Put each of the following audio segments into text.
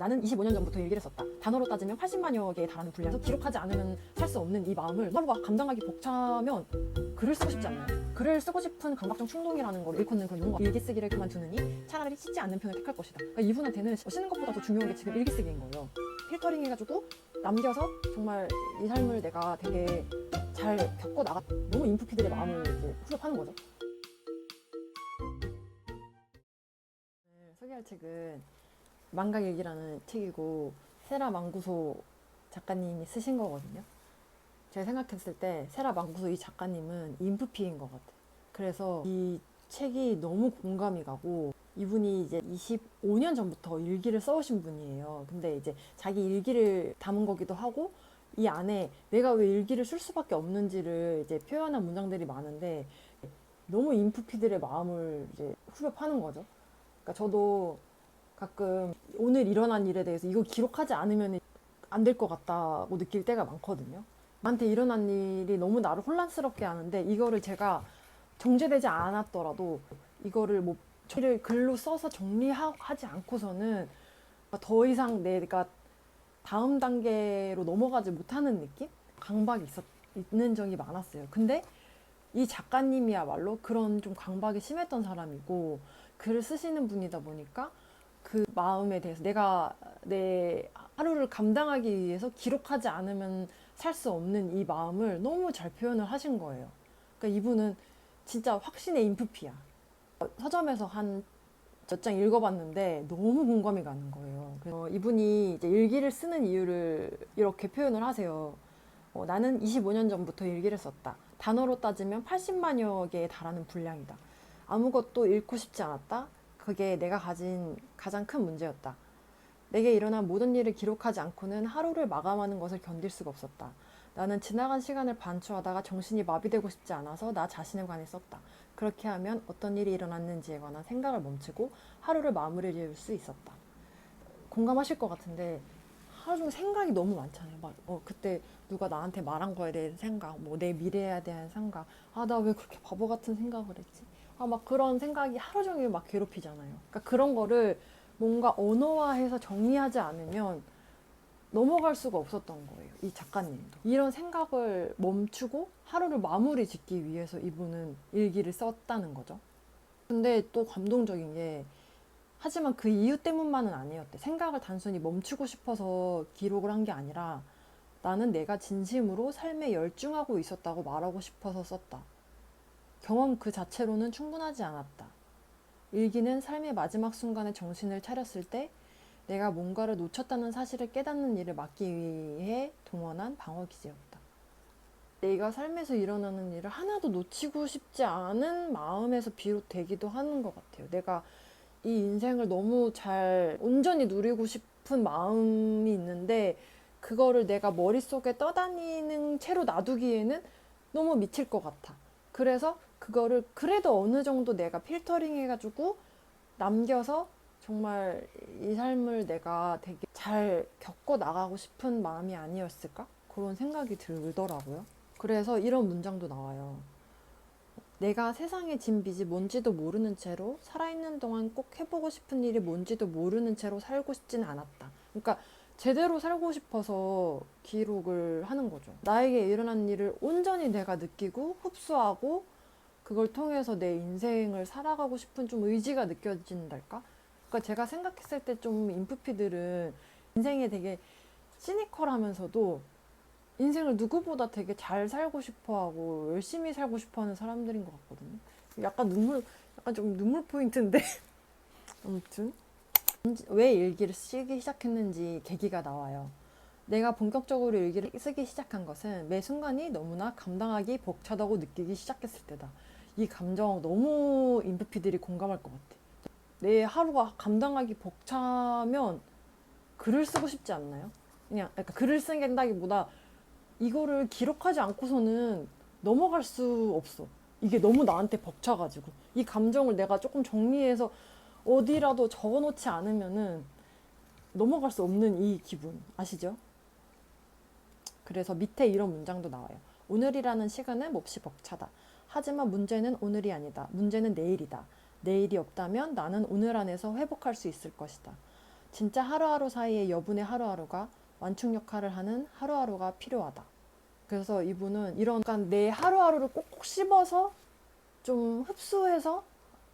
나는 25년 전부터 일기를 썼다. 단어로 따지면 80만여 개에 달하는 분량에서 기록하지 않으면 살 수 없는 이 마음을 하루가 감당하기 벅차면 글을 쓰고 싶지 않나요? 글을 쓰고 싶은 강박적 충동이라는 걸 일컫는 그런 용어. 일기 쓰기를 그만두느니 차라리 씻지 않는 편을 택할 것이다. 그러니까 이분한테는 씻는 것보다 더 중요한 게 지금 일기 쓰기인 거예요. 필터링 해가지고 남겨서 정말 이 삶을 내가 되게 잘 겪어 나가. 너무 인프피들의 마음을 이제 후벼파는 거죠. 소개할 책은 망각일기라는 책이고 세라 망구소 작가님이 쓰신 거거든요. 제가 생각했을 때 세라 망구소 이 작가님은 인프피인 것 같아요. 그래서 이 책이 너무 공감이 가고, 이분이 이제 25년 전부터 일기를 써오신 분이에요. 근데 이제 자기 일기를 담은 거기도 하고, 이 안에 내가 왜 일기를 쓸 수밖에 없는지를 이제 표현한 문장들이 많은데 너무 인프피들의 마음을 이제 후벼 파는 거죠. 그러니까 저도 가끔 오늘 일어난 일에 대해서 이거 기록하지 않으면 안 될 것 같다고 느낄 때가 많거든요. 나한테 일어난 일이 너무 나를 혼란스럽게 하는데 이거를 제가 정제되지 않았더라도 이거를 뭐 글로 써서 정리하지 않고서는 더 이상 내가 다음 단계로 넘어가지 못하는 느낌? 강박이 있는 적이 많았어요. 근데 이 작가님이야말로 그런 좀 강박이 심했던 사람이고 글을 쓰시는 분이다 보니까 그 마음에 대해서 내가 내 하루를 감당하기 위해서 기록하지 않으면 살 수 없는 이 마음을 너무 잘 표현을 하신 거예요. 그러니까 이분은 진짜 확신의 인프피야. 서점에서 한 몇 장 읽어봤는데 너무 공감이 가는 거예요. 그래서 이분이 이제 일기를 쓰는 이유를 이렇게 표현을 하세요. 나는 25년 전부터 일기를 썼다. 단어로 따지면 80만여 개에 달하는 분량이다. 아무것도 읽고 싶지 않았다. 그게 내가 가진 가장 큰 문제였다. 내게 일어난 모든 일을 기록하지 않고는 하루를 마감하는 것을 견딜 수가 없었다. 나는 지나간 시간을 반추하다가 정신이 마비되고 싶지 않아서 나 자신에 관해 썼다. 그렇게 하면 어떤 일이 일어났는지에 관한 생각을 멈추고 하루를 마무리 지을 수 있었다. 공감하실 것 같은데 하루 종일 생각이 너무 많잖아요. 그때 누가 나한테 말한 거에 대한 생각, 뭐 내 미래에 대한 생각, 나 왜 그렇게 바보 같은 생각을 했지? 막 그런 생각이 하루 종일 막 괴롭히잖아요. 그러니까 그런 거를 뭔가 언어화해서 정리하지 않으면 넘어갈 수가 없었던 거예요. 이 작가님도. 이런 생각을 멈추고 하루를 마무리 짓기 위해서 이분은 일기를 썼다는 거죠. 근데 또 감동적인 게, 하지만 그 이유 때문만은 아니었대. 생각을 단순히 멈추고 싶어서 기록을 한 게 아니라 나는 내가 진심으로 삶에 열중하고 있었다고 말하고 싶어서 썼다. 경험 그 자체로는 충분하지 않았다. 일기는 삶의 마지막 순간에 정신을 차렸을 때 내가 뭔가를 놓쳤다는 사실을 깨닫는 일을 막기 위해 동원한 방어기제였다. 내가 삶에서 일어나는 일을 하나도 놓치고 싶지 않은 마음에서 비롯되기도 하는 것 같아요. 내가 이 인생을 너무 잘 온전히 누리고 싶은 마음이 있는데 그거를 내가 머릿속에 떠다니는 채로 놔두기에는 너무 미칠 것 같아. 그래서 그거를 그래도 어느 정도 내가 필터링 해가지고 남겨서 정말 이 삶을 내가 되게 잘 겪어 나가고 싶은 마음이 아니었을까? 그런 생각이 들더라고요. 그래서 이런 문장도 나와요. 내가 세상에 진 빚이 뭔지도 모르는 채로 살아있는 동안 꼭 해보고 싶은 일이 뭔지도 모르는 채로 살고 싶진 않았다. 그러니까 제대로 살고 싶어서 기록을 하는 거죠. 나에게 일어난 일을 온전히 내가 느끼고 흡수하고 그걸 통해서 내 인생을 살아가고 싶은 좀 의지가 느껴진달까? 그러니까 제가 생각했을 때 좀 인프피들은 인생에 되게 시니컬하면서도 인생을 누구보다 되게 잘 살고 싶어하고 열심히 살고 싶어하는 사람들인 것 같거든요. 약간 좀 눈물 포인트인데 아무튼 왜 일기를 쓰기 시작했는지 계기가 나와요. 내가 본격적으로 일기를 쓰기 시작한 것은 매 순간이 너무나 감당하기 벅차다고 느끼기 시작했을 때다. 이 감정 너무 인프피들이 공감할 것 같아. 내 하루가 감당하기 벅차면 글을 쓰고 싶지 않나요? 그냥 약간 글을 쓴다기보다 이거를 기록하지 않고서는 넘어갈 수 없어. 이게 너무 나한테 벅차가지고 이 감정을 내가 조금 정리해서 어디라도 적어놓지 않으면은 넘어갈 수 없는 이 기분 아시죠? 그래서 밑에 이런 문장도 나와요. 오늘이라는 시간은 몹시 벅차다. 하지만 문제는 오늘이 아니다. 문제는 내일이다. 내일이 없다면 나는 오늘 안에서 회복할 수 있을 것이다. 진짜 하루하루 사이에 여분의 하루하루가 완충 역할을 하는 하루하루가 필요하다. 그래서 이분은 이런 약간 내 하루하루를 꼭꼭 씹어서 좀 흡수해서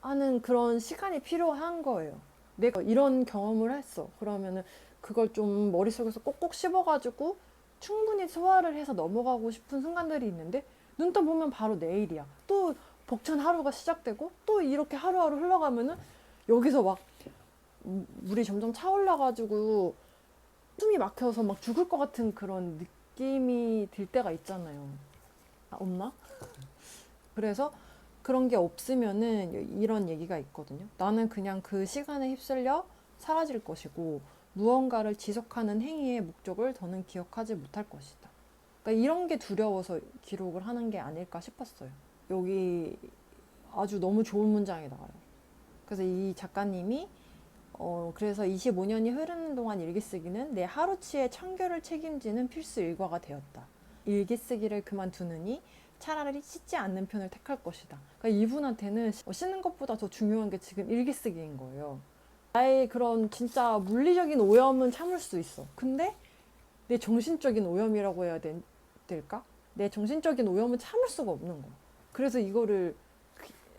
하는 그런 시간이 필요한 거예요. 내가 이런 경험을 했어. 그러면은 그걸 좀 머릿속에서 꼭꼭 씹어가지고 충분히 소화를 해서 넘어가고 싶은 순간들이 있는데 눈 떠 보면 바로 내일이야. 또 벅찬 하루가 시작되고 또 이렇게 하루하루 흘러가면은 여기서 막 물이 점점 차올라가지고 숨이 막혀서 막 죽을 것 같은 그런 느낌이 들 때가 있잖아요. 아, 없나? 그래서 그런 게 없으면은 이런 얘기가 있거든요. 나는 그냥 그 시간에 휩쓸려 사라질 것이고 무언가를 지속하는 행위의 목적을 더는 기억하지 못할 것이다. 그러니까 이런 게 두려워서 기록을 하는 게 아닐까 싶었어요. 여기 아주 너무 좋은 문장이 나와요. 그래서 이 작가님이 그래서 25년이 흐르는 동안 일기쓰기는 내 하루치의 청결을 책임지는 필수 일과가 되었다. 일기쓰기를 그만두느니 차라리 씻지 않는 편을 택할 것이다. 그러니까 이분한테는 씻는 것보다 더 중요한 게 지금 일기쓰기인 거예요. 나의 그런 진짜 물리적인 오염은 참을 수 있어. 근데 내 정신적인 오염이라고 해야 될까? 내 정신적인 오염은 참을 수가 없는 거야. 그래서 이거를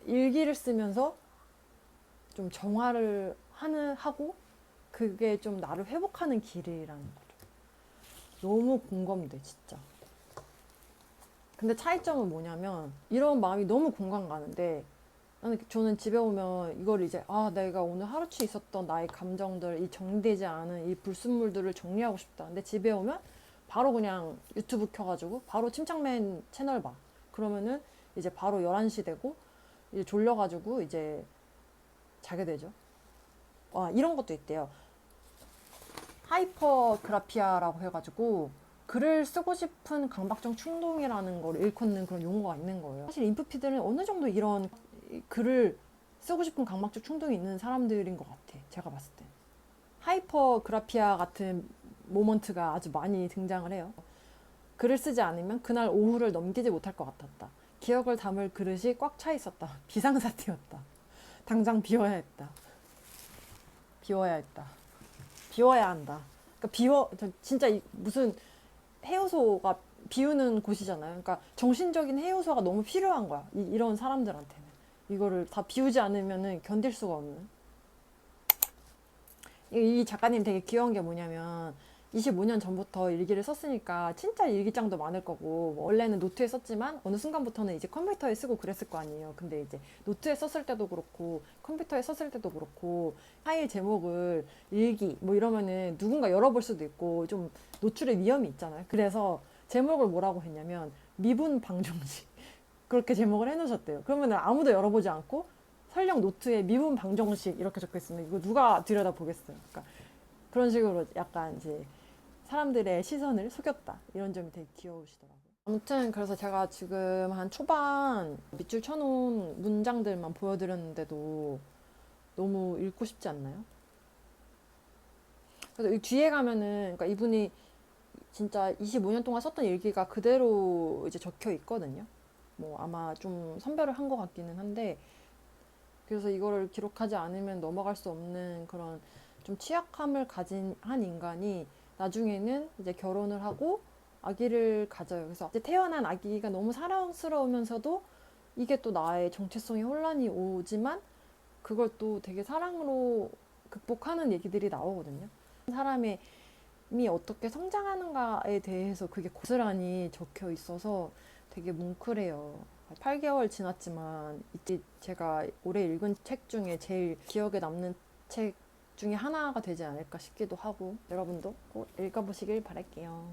일기를 쓰면서 좀 정화를 하고 그게 좀 나를 회복하는 길이라는 거죠. 너무 공감돼 진짜. 근데 차이점은 뭐냐면 이런 마음이 너무 공감 가는데 저는 집에 오면 이걸 이제 내가 오늘 하루치 있었던 나의 감정들, 이 정리되지 않은 이 불순물들을 정리하고 싶다. 근데 집에 오면 바로 그냥 유튜브 켜가지고 바로 침착맨 채널 봐. 그러면은 이제 바로 11시 되고 이제 졸려가지고 이제 자게 되죠. 이런 것도 있대요. 하이퍼그라피아라고 해가지고 글을 쓰고 싶은 강박적 충동이라는 걸 일컫는 그런 용어가 있는 거예요. 사실 인프피들은 어느 정도 이런 글을 쓰고 싶은 강박적 충동이 있는 사람들인 것 같아. 제가 봤을 때. 하이퍼그라피아 같은 모먼트가 아주 많이 등장을 해요. 글을 쓰지 않으면 그날 오후를 넘기지 못할 것 같았다. 기억을 담을 그릇이 꽉 차 있었다. 비상사태였다. 당장 비워야 했다. 비워야 했다. 비워야 한다. 그러니까 진짜 무슨 해요소가 비우는 곳이잖아요. 그러니까 정신적인 해요소가 너무 필요한 거야. 이런 사람들한테는. 이거를 다 비우지 않으면 견딜 수가 없는. 이 작가님 되게 귀여운 게 뭐냐면 25년 전부터 일기를 썼으니까 진짜 일기장도 많을 거고 원래는 노트에 썼지만 어느 순간부터는 이제 컴퓨터에 쓰고 그랬을 거 아니에요. 근데 이제 노트에 썼을 때도 그렇고 컴퓨터에 썼을 때도 그렇고 파일 제목을 일기 뭐 이러면은 누군가 열어볼 수도 있고 좀 노출의 위험이 있잖아요. 그래서 제목을 뭐라고 했냐면 미분 방정식 그렇게 제목을 해놓으셨대요. 그러면 아무도 열어보지 않고 설령 노트에 미분 방정식 이렇게 적혀 있으면 이거 누가 들여다 보겠어요. 그러니까 그런 식으로 약간 이제 사람들의 시선을 속였다. 이런 점이 되게 귀여우시더라고요. 아무튼 그래서 제가 지금 한 초반 밑줄 쳐놓은 문장들만 보여드렸는데도 너무 읽고 싶지 않나요? 그래서 이 뒤에 가면은 그러니까 이분이 진짜 25년 동안 썼던 일기가 그대로 이제 적혀 있거든요. 뭐 아마 좀 선별을 한 것 같기는 한데 그래서 이거를 기록하지 않으면 넘어갈 수 없는 그런 좀 취약함을 가진 한 인간이 나중에는 이제 결혼을 하고 아기를 가져요. 그래서 이제 태어난 아기가 너무 사랑스러우면서도 이게 또 나의 정체성의 혼란이 오지만 그걸 또 되게 사랑으로 극복하는 얘기들이 나오거든요. 사람이 어떻게 성장하는가에 대해서 그게 고스란히 적혀 있어서 되게 뭉클해요. 8개월 지났지만 이제 제가 올해 읽은 책 중에 제일 기억에 남는 책 중에 하나가 되지 않을까 싶기도 하고 여러분도 꼭 읽어보시길 바랄게요.